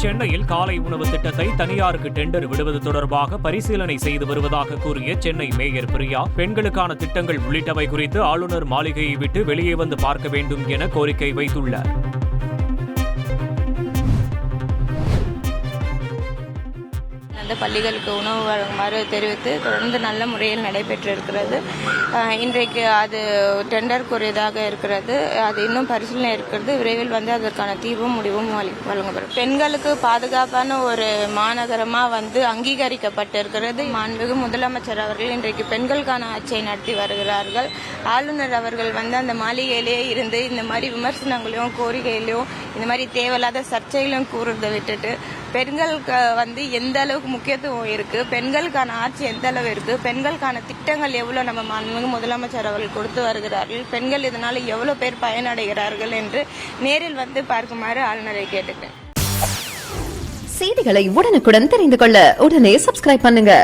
சென்னையில் காலை உணவு திட்டத்தை தனியாருக்கு டெண்டர் விடுவது தொடர்பாக பரிசீலனை செய்து வருவதாக கூறிய சென்னை மேயர் பிரியா, பெண்களுக்கான திட்டங்கள் உள்ளிட்டவை குறித்து ஆளுநர் மாளிகையை விட்டு வெளியே வந்து பார்க்க வேண்டும் என கோரிக்கை வைத்துள்ளார். அந்த பள்ளிகளுக்கு உணவு வழங்குமாறு தெரிவித்து தொடர்ந்து நல்ல முறையில் நடைபெற்றிருக்கிறது. இன்றைக்கு அது டெண்டருக்குரியதாக இருக்கிறது. அது இன்னும் பரிசீலனை இருக்கிறது. விரைவில் வந்து அதற்கான தீர்வும் முடிவும் வழங்கப்படும். பெண்களுக்கு பாதுகாப்பான ஒரு மாநகரமாக வந்து அங்கீகரிக்கப்பட்டிருக்கிறது. மாண்புமிகு முதலமைச்சர் அவர்கள் இன்றைக்கு பெண்களுக்கான ஆட்சியை நடத்தி வருகிறார்கள். ஆளுநர் அவர்கள் வந்து அந்த மாளிகையிலேயே இருந்து இந்த மாதிரி விமர்சனங்களையும் கோரிக்கையிலையும் இந்த மாதிரி தேவையில்லாத சர்ச்சைகளையும் கூறுறதை விட்டுட்டு பெண்களுக்கு வந்து எந்த அளவுக்கு முக்கியத்துவம் இருக்கு, பெண்களுக்கான ஆட்சி எந்த அளவு இருக்கு, பெண்களுக்கான திட்டங்கள் எவ்வளவு நம்ம மாண்புமிகு முதலமைச்சர் அவர்கள் கொடுத்து வருகிறார்கள், பெண்கள் இதனால எவ்வளவு பேர் பயனடைகிறார்கள் என்று நேரில் வந்து பார்க்குமாறு ஆளுநரை கேட்டுக்கிறேன். செய்திகளை உடனுக்குடன் தெரிந்து கொள்ள உடனே சப்ஸ்கிரைப் பண்ணுங்க.